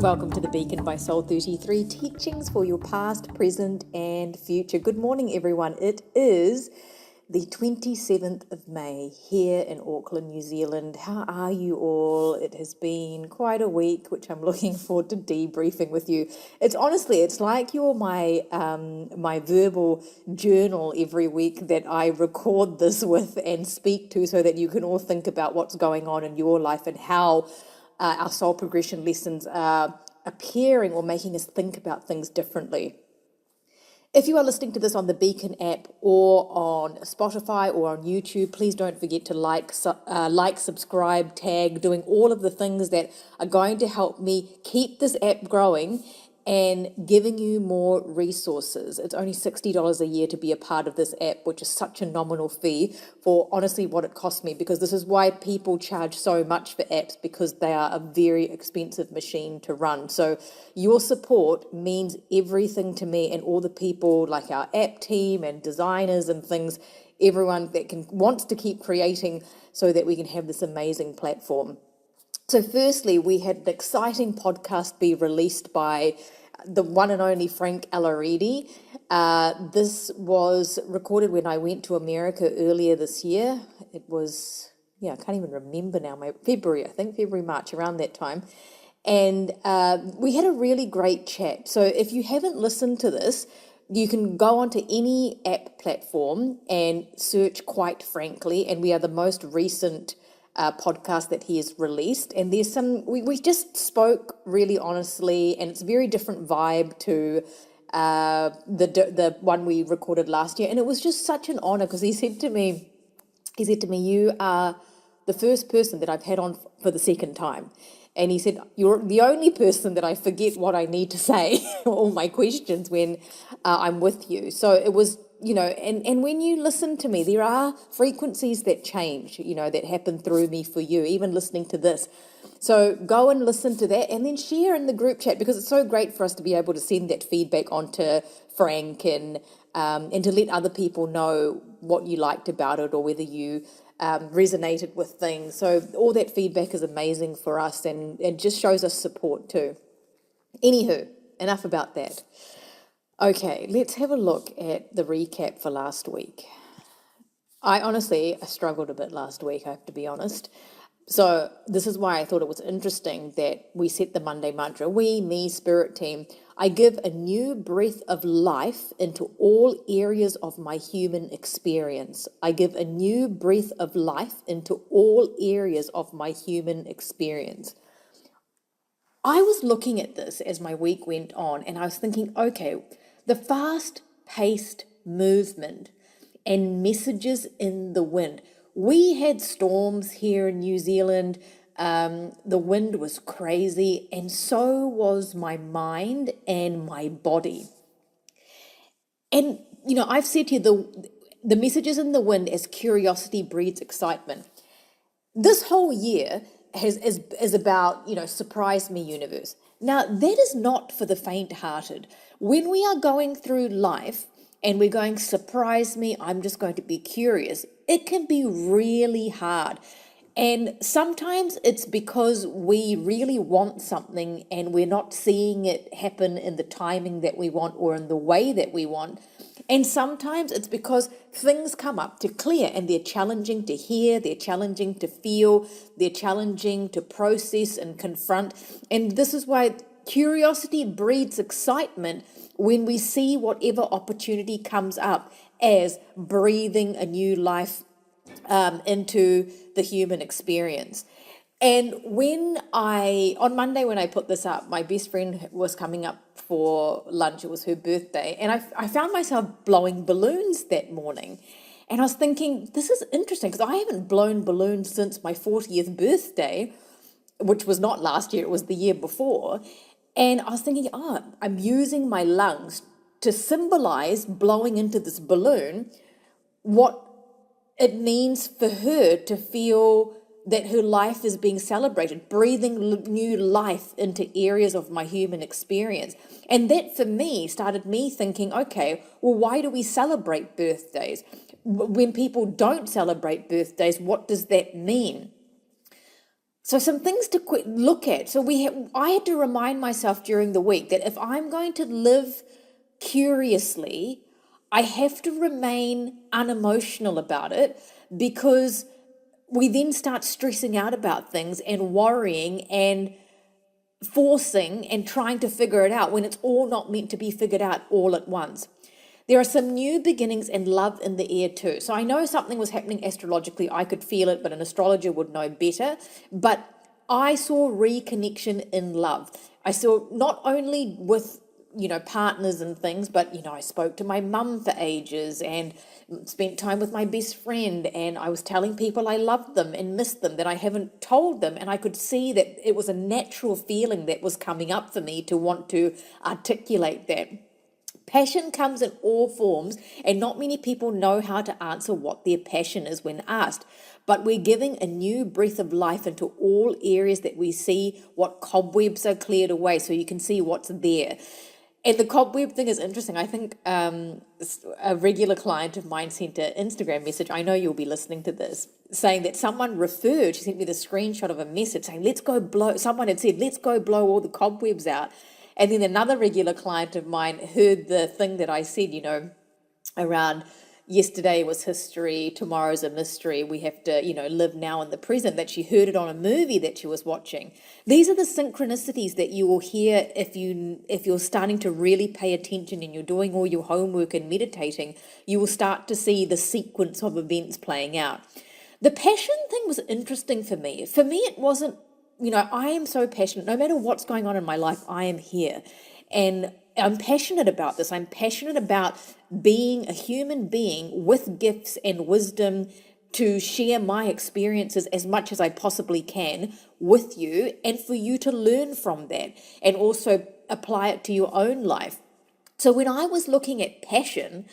Welcome to the Beacon by Soul 33, teachings for your past, present, and future. Good morning, everyone. It is the 27th of May here in Auckland, New Zealand. How are you all? It has been quite a week, which I'm looking forward to debriefing with you. It's like you're my verbal journal every week that I record this with and speak to, so that you can all think about what's going on in your life and how our soul progression lessons are appearing or making us think about things differently. If you are listening to this on the Beacon app or on Spotify or on YouTube, please don't forget to like, subscribe, tag, doing all of the things that are going to help me keep this app growing and giving you more resources. It's only $60 a year to be a part of this app, which is such a nominal fee for honestly what it cost me, because this is why people charge so much for apps, because they are a very expensive machine to run. So your support means everything to me and all the people like our app team and designers and things, everyone that wants to keep creating so that we can have this amazing platform. So firstly, we had an exciting podcast be released by the one and only Frank Alaredi. This was recorded when I went to America earlier this year. It was, I can't even remember now, February, March, around that time. And we had a really great chat. So if you haven't listened to this, you can go onto any app platform and search Quite Frankly, and we are the most recent podcast that he has released. And there's we just spoke really honestly, and it's a very different vibe to the one we recorded last year. And it was just such an honor, because he said to me, you are the first person that I've had on for the second time. And he said, you're the only person that I forget what I need to say, all my questions, when I'm with you. So it was, and when you listen to me, there are frequencies that change, that happen through me for you, even listening to this. So go and listen to that, and then share in the group chat, because it's so great for us to be able to send that feedback onto Frank and to let other people know what you liked about it, or whether you resonated with things. So all that feedback is amazing for us, and just shows us support too. Anywho, enough about that. Okay, let's have a look at the recap for last week. I struggled a bit last week, I have to be honest. So this is why I thought it was interesting that we set the Monday mantra. We, me, spirit team, I give a new breath of life into all areas of my human experience. I give a new breath of life into all areas of my human experience. I was looking at this as my week went on, and I was thinking, okay, the fast-paced movement and messages in the wind. We had storms here in New Zealand. The wind was crazy, and so was my mind and my body. And, I've said here the messages in the wind as curiosity breeds excitement. This whole year is about, surprise me, universe. Now, that is not for the faint-hearted. When we are going through life and we're going, surprise me, I'm just going to be curious, it can be really hard. And sometimes it's because we really want something and we're not seeing it happen in the timing that we want or in the way that we want. And sometimes it's because things come up to clear, and they're challenging to hear, they're challenging to feel, they're challenging to process and confront. And this is why curiosity breeds excitement when we see whatever opportunity comes up as breathing a new life into the human experience. And on Monday when I put this up, my best friend was coming up for lunch. It was her birthday. And I found myself blowing balloons that morning. And I was thinking, this is interesting, because I haven't blown balloons since my 40th birthday, which was not last year, it was the year before. And I was thinking, I'm using my lungs to symbolize blowing into this balloon, what it means for her to feel that her life is being celebrated, breathing new life into areas of my human experience. And that for me started me thinking, okay, well, why do we celebrate birthdays? When people don't celebrate birthdays, what does that mean? So some things to look at. So I had to remind myself during the week that if I'm going to live curiously, I have to remain unemotional about it, because we then start stressing out about things and worrying and forcing and trying to figure it out when it's all not meant to be figured out all at once. There are some new beginnings and love in the air too. So I know something was happening astrologically. I could feel it, but an astrologer would know better. But I saw reconnection in love. I saw not only with, partners and things, but, I spoke to my mum for ages and spent time with my best friend, and I was telling people I loved them and missed them that I haven't told them. And I could see that it was a natural feeling that was coming up for me to want to articulate that. Passion comes in all forms, and not many people know how to answer what their passion is when asked. But we're giving a new breath of life into all areas that we see what cobwebs are cleared away, so you can see what's there. And the cobweb thing is interesting. I think a regular client of mine sent an Instagram message. I know you'll be listening to this, saying that someone referred, she sent me the screenshot of a message saying, someone had said, let's go blow all the cobwebs out. And then another regular client of mine heard the thing that I said, around yesterday was history, tomorrow's a mystery, we have to, live now in the present, that she heard it on a movie that she was watching. These are the synchronicities that you will hear if you're starting to really pay attention and you're doing all your homework and meditating. You will start to see the sequence of events playing out. The passion thing was interesting for me. For me, it wasn't, I am so passionate. No matter what's going on in my life, I am here. And I'm passionate about this. I'm passionate about being a human being with gifts and wisdom to share my experiences as much as I possibly can with you, and for you to learn from that and also apply it to your own life. So when I was looking at passion,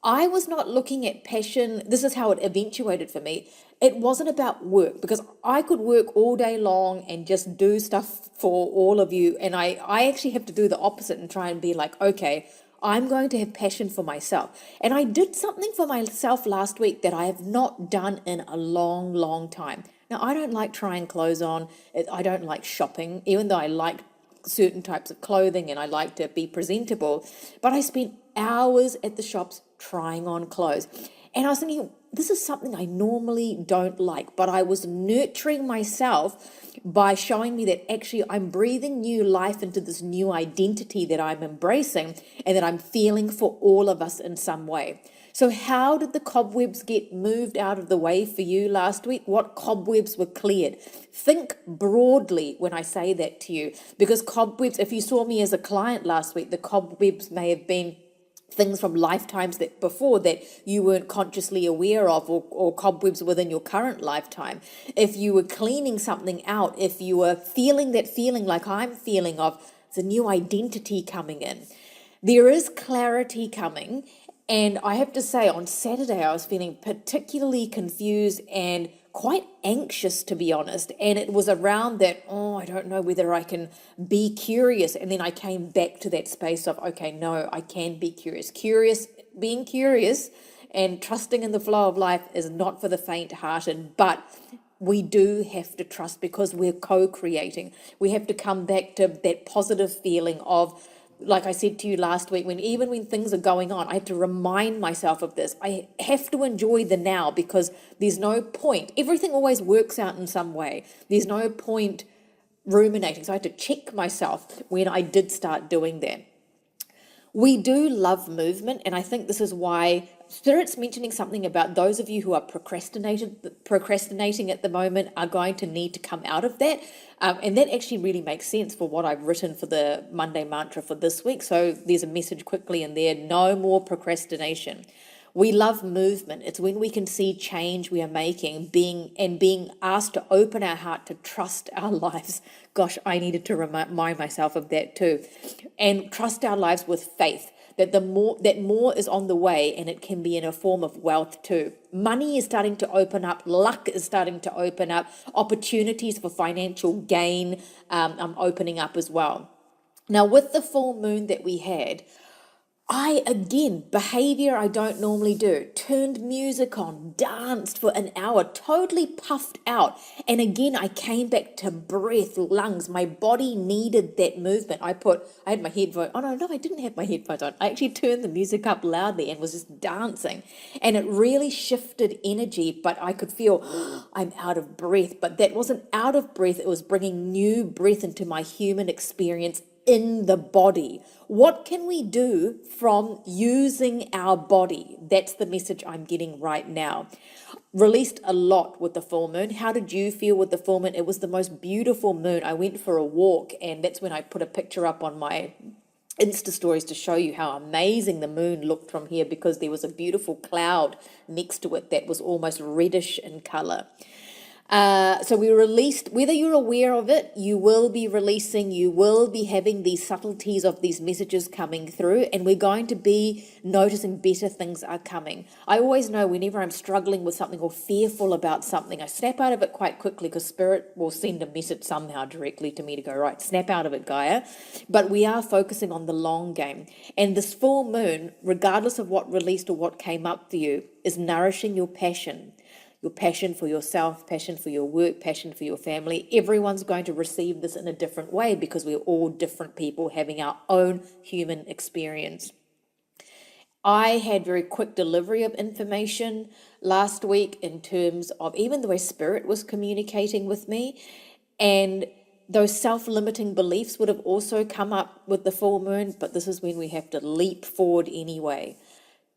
I was not looking at passion. This is how it eventuated for me. It wasn't about work, because I could work all day long and just do stuff for all of you. And I actually have to do the opposite and try and be like, okay, I'm going to have passion for myself. And I did something for myself last week that I have not done in a long, long time. Now, I don't like trying clothes on. I don't like shopping, even though I like certain types of clothing and I like to be presentable. But I spent hours at the shops trying on clothes. And I was thinking, this is something I normally don't like, but I was nurturing myself by showing me that actually I'm breathing new life into this new identity that I'm embracing and that I'm feeling for all of us in some way. So how did the cobwebs get moved out of the way for you last week? What cobwebs were cleared? Think broadly when I say that to you, because cobwebs, if you saw me as a client last week, the cobwebs may have been things from lifetimes that before that you weren't consciously aware of, or cobwebs within your current lifetime. If you were cleaning something out, if you were feeling that feeling like I'm feeling of the new identity coming in, there is clarity coming. And I have to say, on Saturday, I was feeling particularly confused and quite anxious, to be honest. And it was around that, I don't know whether I can be curious. And then I came back to that space of, okay, no, I can be curious. Being curious and trusting in the flow of life is not for the faint-hearted, but we do have to trust, because we're co-creating. We have to come back to that positive feeling of, like I said to you last week, even when things are going on, I have to remind myself of this. I have to enjoy the now, because there's no point. Everything always works out in some way. There's no point ruminating. So I had to check myself when I did start doing that. We do love movement, and I think this is why Spirit's mentioning something about those of you who are procrastinating at the moment are going to need to come out of that. And that actually really makes sense for what I've written for the Monday mantra for this week. So there's a message quickly in there: no more procrastination. We love movement. It's when we can see change we are making, being asked to open our heart to trust our lives. Gosh, I needed to remind myself of that too. And trust our lives with faith that more is on the way, and it can be in a form of wealth too. Money is starting to open up. Luck is starting to open up. Opportunities for financial gain opening up as well. Now, with the full moon that we had, behavior I don't normally do, turned music on, danced for an hour, totally puffed out. And again, I came back to breath, lungs. My body needed that movement. I had my headphones, I didn't have my headphones on. I actually turned the music up loudly and was just dancing. And it really shifted energy, but I could feel I'm out of breath. But that wasn't out of breath. It was bringing new breath into my human experience in the body. What can we do from using our body? That's the message I'm getting right now. Released a lot with the full moon. How did you feel with the full moon? It was the most beautiful moon. I went for a walk, and that's when I put a picture up on my Insta stories to show you how amazing the moon looked from here, because there was a beautiful cloud next to it that was almost reddish in color. So we released, whether you're aware of it, you will be having these subtleties of these messages coming through, and we're going to be noticing better things are coming. I always know whenever I'm struggling with something or fearful about something, I snap out of it quite quickly, because Spirit will send a message somehow directly to me to go, right, snap out of it, Gaia. But we are focusing on the long game. And this full moon, regardless of what released or what came up for you, is nourishing your passion for yourself, passion for your work, passion for your family. Everyone's going to receive this in a different way, because we're all different people having our own human experience. I had very quick delivery of information last week in terms of even the way Spirit was communicating with me. And those self-limiting beliefs would have also come up with the full moon, but this is when we have to leap forward anyway.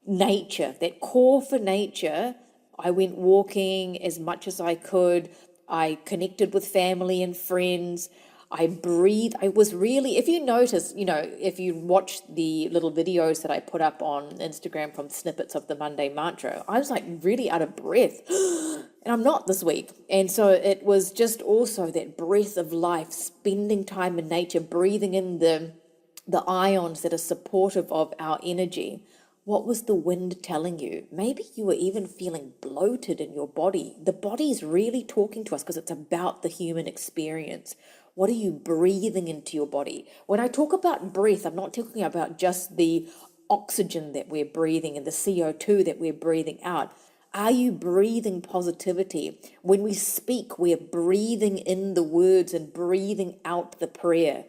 Nature, that call for nature. I went walking as much as I could. I connected with family and friends. I breathed. I was really, if you notice, if you watch the little videos that I put up on Instagram from snippets of the Monday mantra, I was like really out of breath. And I'm not this week. And so it was just also that breath of life, spending time in nature, breathing in the ions that are supportive of our energy. What was the wind telling you? Maybe you were even feeling bloated in your body. The body's really talking to us, because it's about the human experience. What are you breathing into your body? When I talk about breath, I'm not talking about just the oxygen that we're breathing and the CO2 that we're breathing out. Are you breathing positivity? When we speak, we're breathing in the words and breathing out the prayer.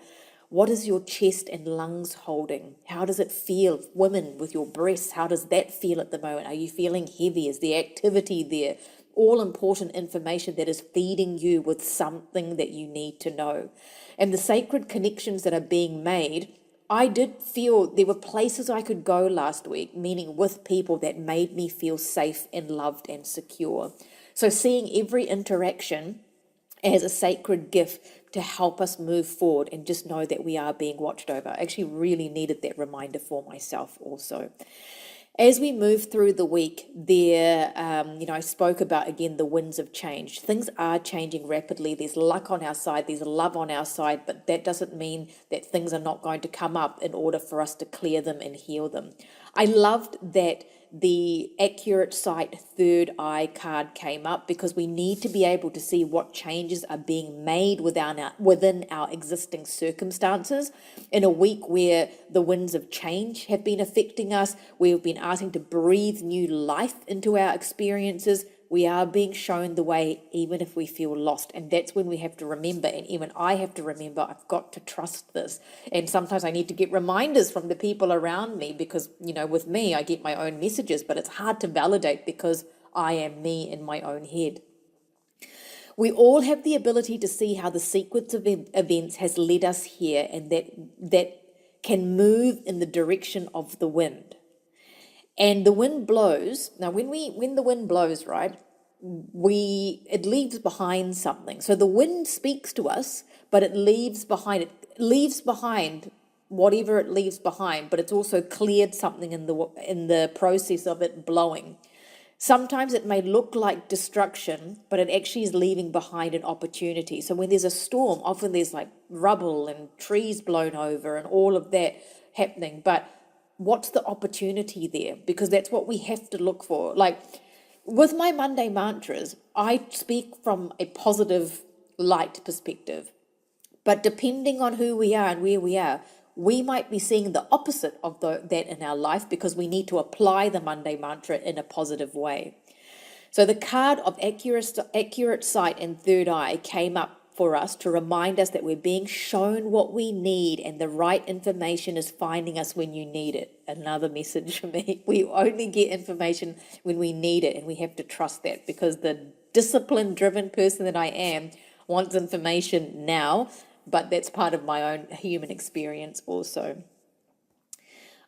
What is your chest and lungs holding? How does it feel? Women, with your breasts, how does that feel at the moment? Are you feeling heavy? Is the activity there? All important information that is feeding you with something that you need to know. And the sacred connections that are being made, I did feel there were places I could go last week, meaning with people that made me feel safe and loved and secure. So seeing every interaction as a sacred gift to help us move forward, and just know that we are being watched over. I actually really needed that reminder for myself also. As we move through the week, I spoke about, again, the winds of change. Things are changing rapidly. There's luck on our side, there's love on our side, but that doesn't mean that things are not going to come up in order for us to clear them and heal them. I loved that the Accurate Sight third eye card came up, because we need to be able to see what changes are being made within our existing circumstances. In a week where the winds of change have been affecting us, we've been asking to breathe new life into our experiences. We are being shown the way, even if we feel lost. And that's when we have to remember, and even I have to remember, I've got to trust this. And sometimes I need to get reminders from the people around me, because, with me, I get my own messages, but it's hard to validate, because I am me in my own head. We all have the ability to see how the sequence of events has led us here, and that can move in the direction of the wind. And the wind blows. Now, when the wind blows, right, it leaves behind something. So the wind speaks to us, but it leaves behind whatever it leaves behind, but it's also cleared something in the process of it blowing. Sometimes it may look like destruction, but it actually is leaving behind an opportunity. So when there's a storm, often there's like rubble and trees blown over and all of that happening. But what's the opportunity there? Because that's what we have to look for. Like with my Monday mantras, I speak from a positive light perspective. But depending on who we are and where we are, we might be seeing the opposite of that in our life because we need to apply the Monday mantra in a positive way. So the card of accurate sight and third eye came up for us to remind us that we're being shown what we need and the right information is finding us when you need it. Another message for me. We only get information when we need it, and we have to trust that, because the discipline-driven person that I am wants information now, but that's part of my own human experience also.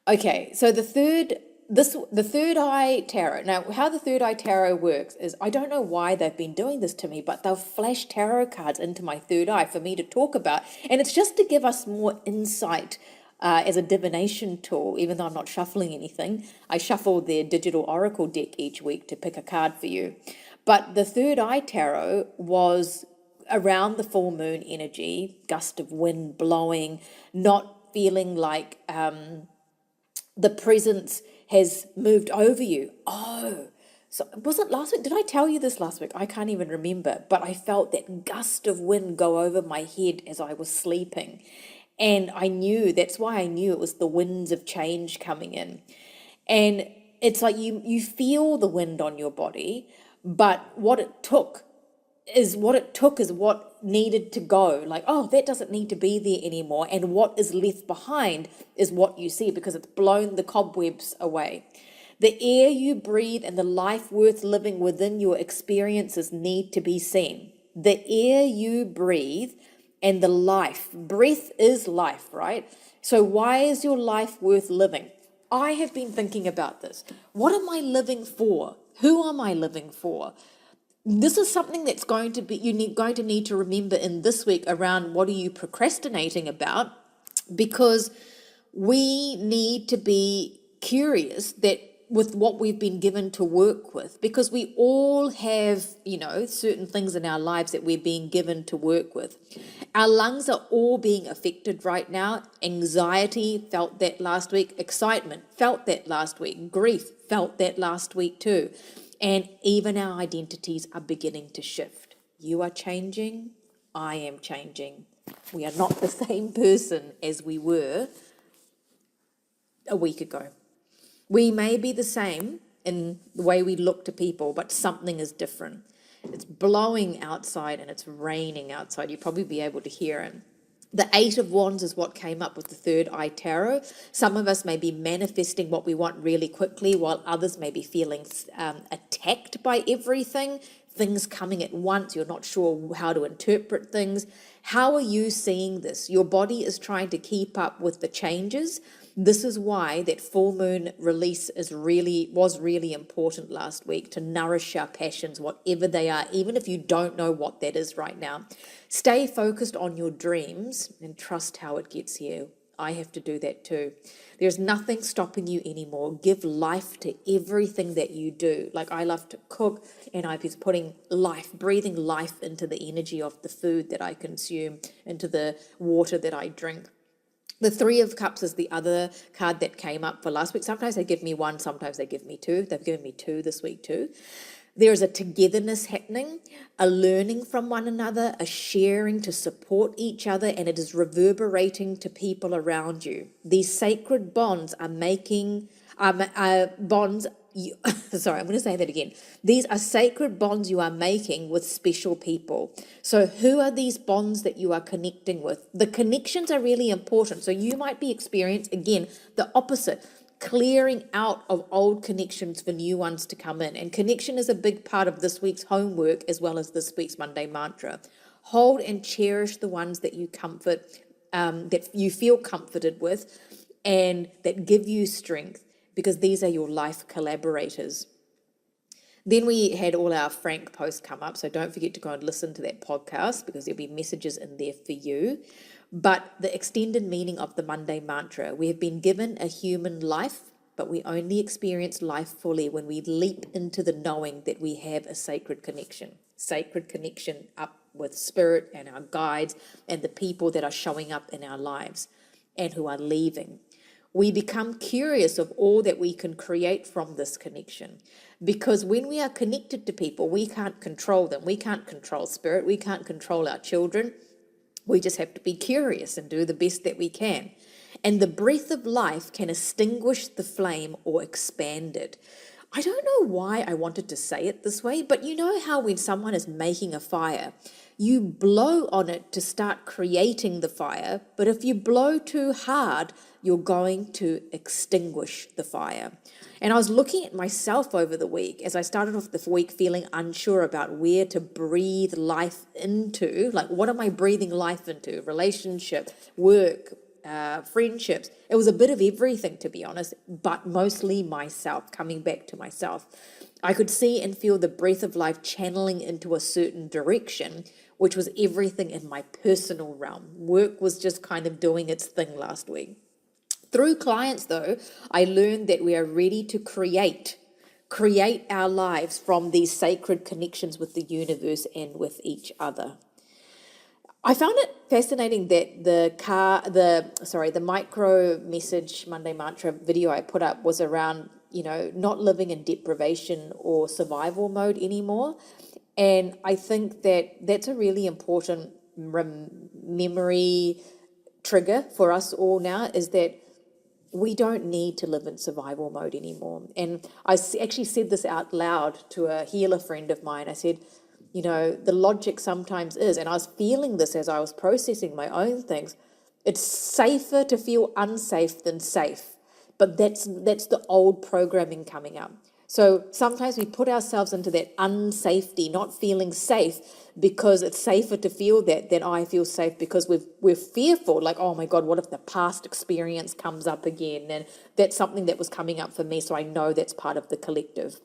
Okay, so the third eye tarot. Now, how the third eye tarot works is, I don't know why they've been doing this to me, but they'll flash tarot cards into my third eye for me to talk about. And it's just to give us more insight as a divination tool, even though I'm not shuffling anything. I shuffle their digital oracle deck each week to pick a card for you. But the third eye tarot was around the full moon energy, gust of wind blowing, not feeling like the presence has moved over you. Oh, so was it last week? Did I tell you this last week? I can't even remember, but I felt that gust of wind go over my head as I was sleeping. And that's why I knew it was the winds of change coming in. And it's like you feel the wind on your body, but what it took is what needed to go. Like, oh, that doesn't need to be there anymore. And what is left behind is what you see, because it's blown the cobwebs away. The air you breathe and the life worth living within your experiences need to be seen. The air you breathe and the breath is life, right? So why is your life worth living? I have been thinking about this. What am I living for? Who am I living for? This is something that's going to need to remember in this week around what are you procrastinating about, because we need to be curious that with what we've been given to work with, because we all have, certain things in our lives that we're being given to work with. Our lungs are all being affected right now. Anxiety, felt that last week. Excitement, felt that last week. Grief, felt that last week too. And even our identities are beginning to shift. You are changing. I am changing. We are not the same person as we were a week ago. We may be the same in the way we look to people, but something is different. It's blowing outside and it's raining outside. You'll probably be able to hear it. The Eight of Wands is what came up with the third eye tarot. Some of us may be manifesting what we want really quickly, while others may be feeling attacked by everything, things coming at once. You're not sure how to interpret things. How are you seeing this? Your body is trying to keep up with the changes. This is why that full moon release was really important last week, to nourish our passions, whatever they are, even if you don't know what that is right now. Stay focused on your dreams and trust how it gets here. I have to do that too. There's nothing stopping you anymore. Give life to everything that you do. Like, I love to cook, and I'm just breathing life into the energy of the food that I consume, into the water that I drink. The Three of Cups is the other card that came up for last week. Sometimes they give me one, sometimes they give me two. They've given me two this week too. There is a togetherness happening, a learning from one another, a sharing to support each other, and it is reverberating to people around you. These sacred bonds are making bonds. Sorry, I'm going to say that again. These are sacred bonds you are making with special people. So who are these bonds that you are connecting with? The connections are really important. So you might be experiencing, again, the opposite, clearing out of old connections for new ones to come in. And connection is a big part of this week's homework as well as this week's Monday mantra. Hold and cherish the ones that you that you feel comforted with and that give you strength, because these are your life collaborators. Then we had all our Frank posts come up, so don't forget to go and listen to that podcast, because there'll be messages in there for you. But the extended meaning of the Monday mantra: we have been given a human life, but we only experience life fully when we leap into the knowing that we have a sacred connection up with spirit and our guides and the people that are showing up in our lives and who are leaving. We become curious of all that we can create from this connection, because when we are connected to people, we can't control them. We can't control spirit. We can't control our children. We just have to be curious and do the best that we can. and the breath of life can extinguish the flame or expand it. I don't know why I wanted to say it this way, but you know how when someone is making a fire, you blow on it to start creating the fire, but if you blow too hard, you're going to extinguish the fire. And I was looking at myself over the week as I started off the week feeling unsure about where to breathe life into. Like, what am I breathing life into? Relationship, work, friendships. It was a bit of everything, to be honest, but mostly myself, coming back to myself. I could see and feel the breath of life channeling into a certain direction, which was everything in my personal realm. Work was just kind of doing its thing last week. Through clients, though, I learned that we are ready to create our lives from these sacred connections with the universe and with each other. I found it fascinating that the micro message Monday mantra video I put up was around, not living in deprivation or survival mode anymore. And I think that that's a really important memory trigger for us all now, is that we don't need to live in survival mode anymore. And I actually said this out loud to a healer friend of mine. I said, the logic sometimes is, and I was feeling this as I was processing my own things, it's safer to feel unsafe than safe. But that's the old programming coming up. So sometimes we put ourselves into that unsafety, not feeling safe, because it's safer to feel that than I feel safe, because we're fearful, like, oh my God, what if the past experience comes up again? And that's something that was coming up for me, so I know that's part of the collective.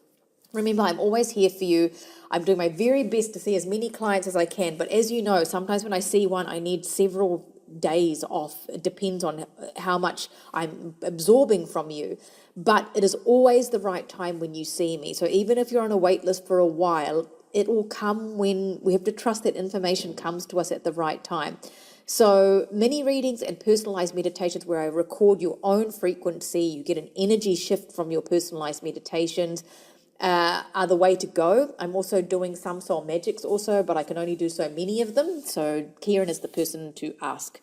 Remember, I'm always here for you. I'm doing my very best to see as many clients as I can, but as you know, sometimes when I see one, I need several days off. It depends on how much I'm absorbing from you, but it is always the right time when you see me. So even if you're on a wait list for a while, it will come when we have to trust that information comes to us at the right time. So mini readings and personalized meditations where I record your own frequency, you get an energy shift from your personalized meditations, are the way to go. I'm also doing some soul magics also, but I can only do so many of them. So Kieran is the person to ask.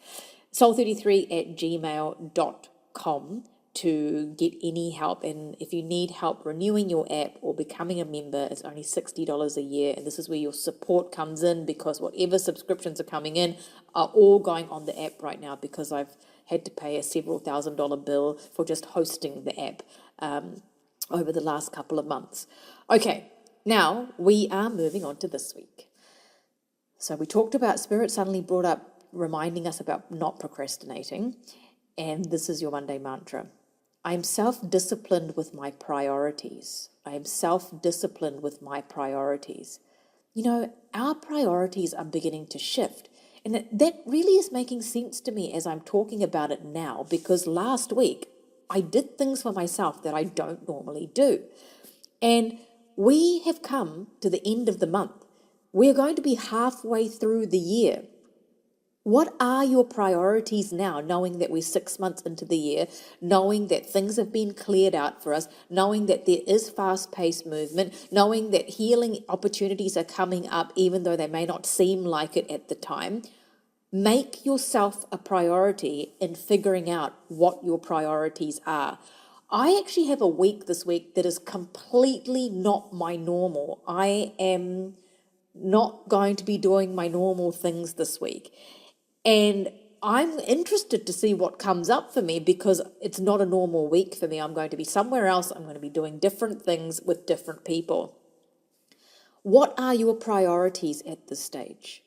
soul33@gmail.com to get any help. And if you need help renewing your app or becoming a member, it's only $60 a year. And this is where your support comes in, because whatever subscriptions are coming in are all going on the app right now, because I've had to pay a several $1,000 bill for just hosting the app over the last couple of months. Okay, now we are moving on to this week. So we talked about Spirit suddenly brought up reminding us about not procrastinating, and this is your Monday mantra. I am self-disciplined with my priorities. I am self-disciplined with my priorities. Our priorities are beginning to shift, and that really is making sense to me as I'm talking about it now, because last week I did things for myself that I don't normally do. And we have come to the end of the month. We're going to be halfway through the year. What are your priorities now, knowing that we're 6 months into the year, knowing that things have been cleared out for us, knowing that there is fast-paced movement, knowing that healing opportunities are coming up even though they may not seem like it at the time? Make yourself a priority in figuring out what your priorities are. I actually have a week this week that is completely not my normal. I am not going to be doing my normal things this week. And I'm interested to see what comes up for me, because it's not a normal week for me. I'm going to be somewhere else. I'm going to be doing different things with different people. What are your priorities at this stage?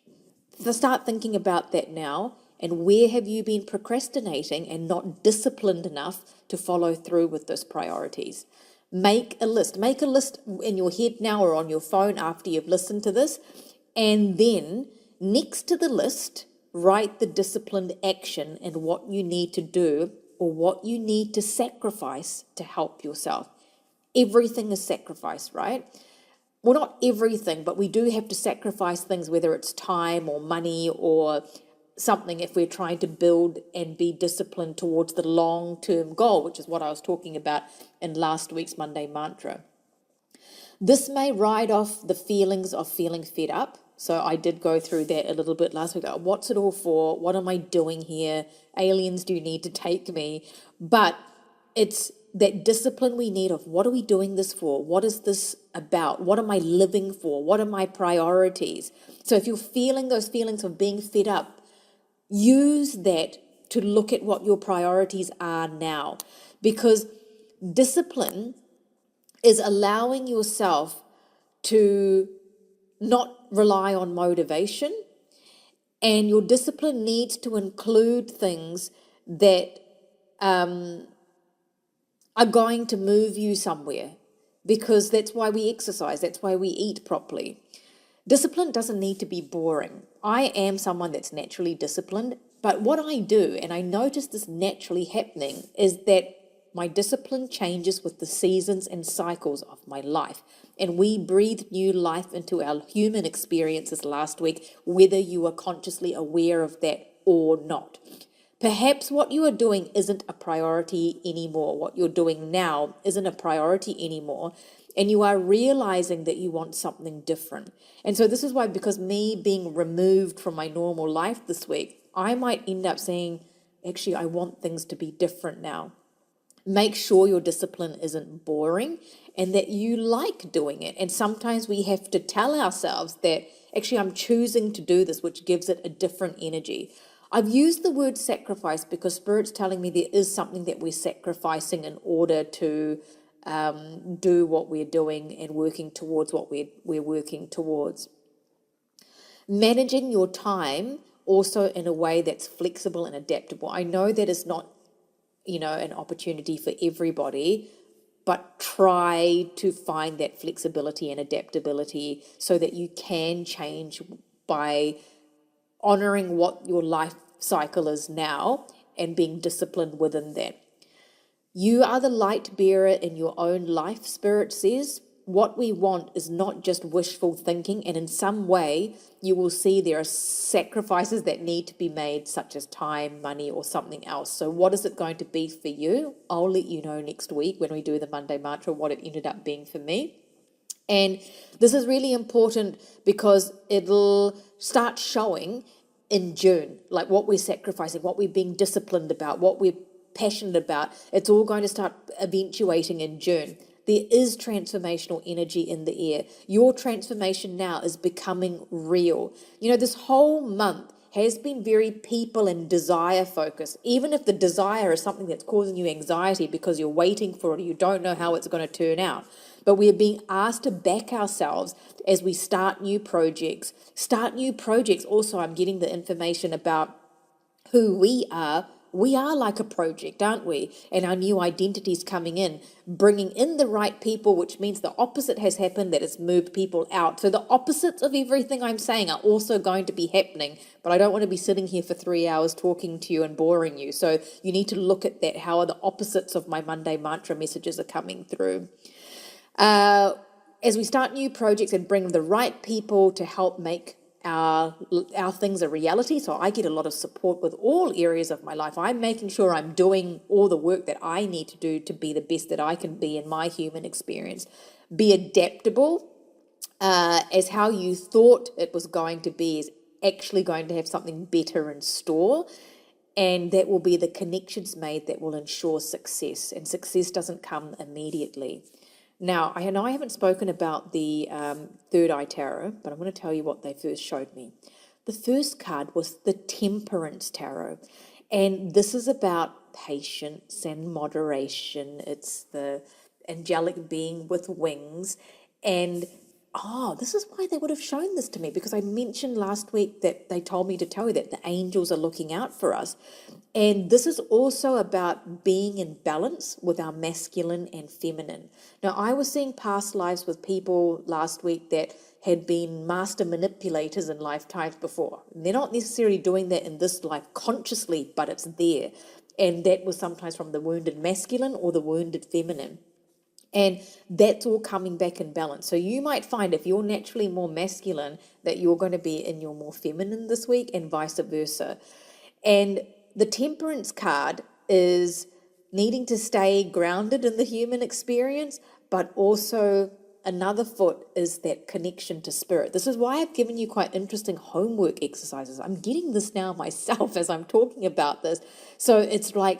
So start thinking about that now, and where have you been procrastinating and not disciplined enough to follow through with those priorities? Make a list in your head now or on your phone after you've listened to this, and then next to the list, write the disciplined action and what you need to do or what you need to sacrifice to help yourself. Everything is sacrifice, right? Well, not everything, but we do have to sacrifice things, whether it's time or money or something, if we're trying to build and be disciplined towards the long-term goal, which is what I was talking about in last week's Monday mantra. This may ride off the feelings of feeling fed up. So I did go through that a little bit last week. Like, what's it all for? What am I doing here? Aliens do need to take me. But it's that discipline we need of what are we doing this for? What is this about? What am I living for? What are my priorities? So if you're feeling those feelings of being fed up, use that to look at what your priorities are now. Because discipline is allowing yourself to not rely on motivation, and your discipline needs to include things that are going to move you somewhere, because that's why we exercise, that's why we eat properly. Discipline doesn't need to be boring. I am someone that's naturally disciplined, but what I do, and I notice this naturally happening, is that my discipline changes with the seasons and cycles of my life. And we breathed new life into our human experiences last week, whether you are consciously aware of that or not. Perhaps what you are doing isn't a priority anymore. What you're doing now isn't a priority anymore. And you are realizing that you want something different. And so this is why, because me being removed from my normal life this week, I might end up saying, actually, I want things to be different now. Make sure your discipline isn't boring and that you like doing it. And sometimes we have to tell ourselves that, actually, I'm choosing to do this, which gives it a different energy. I've used the word sacrifice because Spirit's telling me there is something that we're sacrificing in order to do what we're doing and working towards what we're working towards. Managing your time also in a way that's flexible and adaptable. I know that is not, an opportunity for everybody, but try to find that flexibility and adaptability so that you can change by honoring what your life cycle is now and being disciplined within that. You are the light bearer in your own life, Spirit says. What we want is not just wishful thinking, and in some way you will see there are sacrifices that need to be made, such as time, money, or something else. So what is it going to be for you? I'll let you know next week when we do the Monday Mantra what it ended up being for me. And this is really important because it'll start showing in June, like what we're sacrificing, what we're being disciplined about, what we're passionate about. It's all going to start eventuating in June. There is transformational energy in the air. Your transformation now is becoming real. This whole month has been very people and desire focused, even if the desire is something that's causing you anxiety because you're waiting for it or you don't know how it's going to turn out. But we are being asked to back ourselves as we start new projects. Also, I'm getting the information about who we are. We are like a project, aren't we? And our new identities coming in, bringing in the right people, which means the opposite has happened, that it's moved people out. So the opposites of everything I'm saying are also going to be happening, but I don't want to be sitting here for 3 hours talking to you and boring you. So you need to look at that. How are the opposites of my Monday Mantra messages are coming through? As we start new projects and bring the right people to help make our things a reality. So I get a lot of support with all areas of my life. I'm making sure I'm doing all the work that I need to do to be the best that I can be in my human experience. Be adaptable, as how you thought it was going to be is actually going to have something better in store. And that will be the connections made that will ensure success. And success doesn't come immediately. Now, I know I haven't spoken about the Third Eye Tarot, but I'm going to tell you what they first showed me. The first card was the Temperance Tarot, and this is about patience and moderation. It's the angelic being with wings, and this is why they would have shown this to me, because I mentioned last week that they told me to tell you that the angels are looking out for us. And this is also about being in balance with our masculine and feminine. Now, I was seeing past lives with people last week that had been master manipulators in lifetimes before. And they're not necessarily doing that in this life consciously, but it's there. And that was sometimes from the wounded masculine or the wounded feminine. And that's all coming back in balance. So you might find if you're naturally more masculine that you're going to be in your more feminine this week and vice versa. And the Temperance card is needing to stay grounded in the human experience, but also another foot is that connection to spirit. This is why I've given you quite interesting homework exercises. I'm getting this now myself as I'm talking about this. So it's like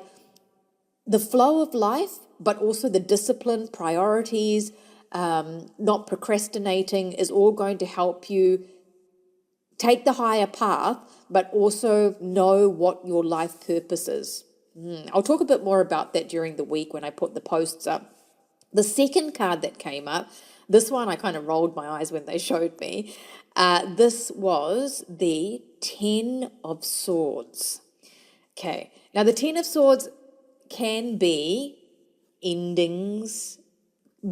the flow of life, but also the discipline, priorities, not procrastinating is all going to help you take the higher path, but also know what your life purpose is. I'll talk a bit more about that during the week when I put the posts up. The second card that came up, this one I kind of rolled my eyes when they showed me. This was the Ten of Swords. Okay, now the Ten of Swords can be endings,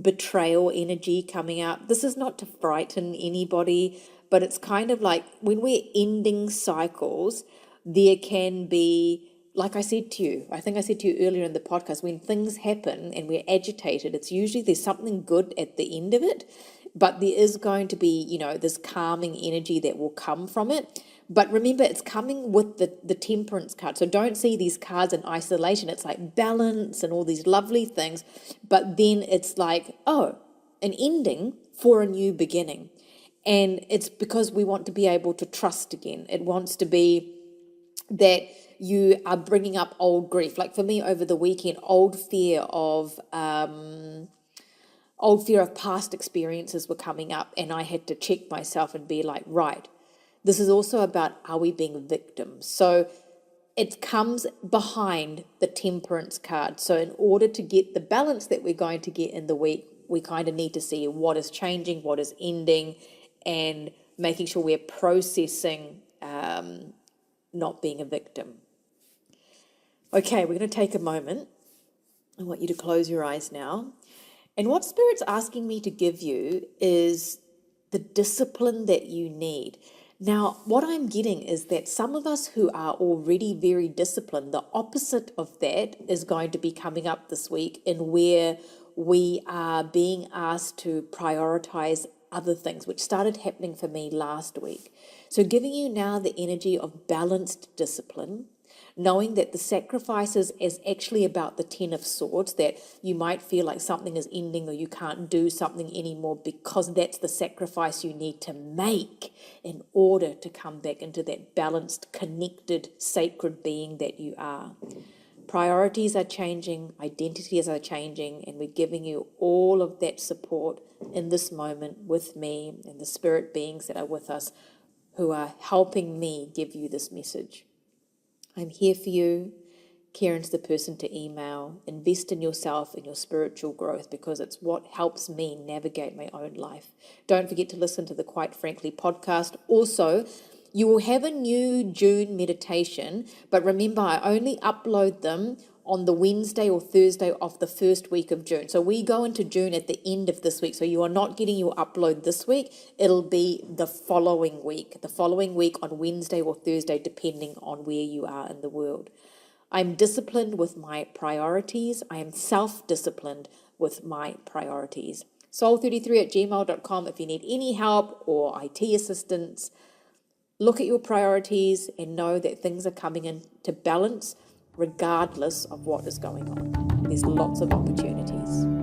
betrayal energy coming up. This is not to frighten anybody, but it's kind of like when we're ending cycles, there can be, like I said to you, I think I said to you earlier in the podcast, when things happen and we're agitated, it's usually there's something good at the end of it, but there is going to be, this calming energy that will come from it. But remember, it's coming with the temperance card. So don't see these cards in isolation. It's like balance and all these lovely things. But then it's like, an ending for a new beginning. And it's because we want to be able to trust again. It wants to be that you are bringing up old grief. Like for me over the weekend, old fear of past experiences were coming up, and I had to check myself and be like, right, this is also about, are we being victims? So it comes behind the temperance card. So in order to get the balance that we're going to get in the week, we kind of need to see what is changing, what is ending, and making sure we're processing not being a victim. Okay, we're going to take a moment. I want you to close your eyes now. And what Spirit's asking me to give you is the discipline that you need. Now, what I'm getting is that some of us who are already very disciplined, the opposite of that is going to be coming up this week, in where we are being asked to prioritize other things, which started happening for me last week. So giving you now the energy of balanced discipline, knowing that the sacrifices is actually about the Ten of Swords, that you might feel like something is ending or you can't do something anymore because that's the sacrifice you need to make in order to come back into that balanced, connected, sacred being that you are. Priorities are changing, identities are changing, and we're giving you all of that support in this moment with me and the spirit beings that are with us who are helping me give you this message. I'm here for you. Karen's the person to email. Invest in yourself and your spiritual growth, because it's what helps me navigate my own life. Don't forget to listen to the Quite Frankly podcast. Also, you will have a new June meditation, but remember, I only upload them on the Wednesday or Thursday of the first week of June. So we go into June at the end of this week. So you are not getting your upload this week. It'll be the following week on Wednesday or Thursday, depending on where you are in the world. I'm disciplined with my priorities. I am self-disciplined with my priorities. Soul33@gmail.com if you need any help or IT assistance. Look at your priorities and know that things are coming into balance regardless of what is going on. There's lots of opportunities.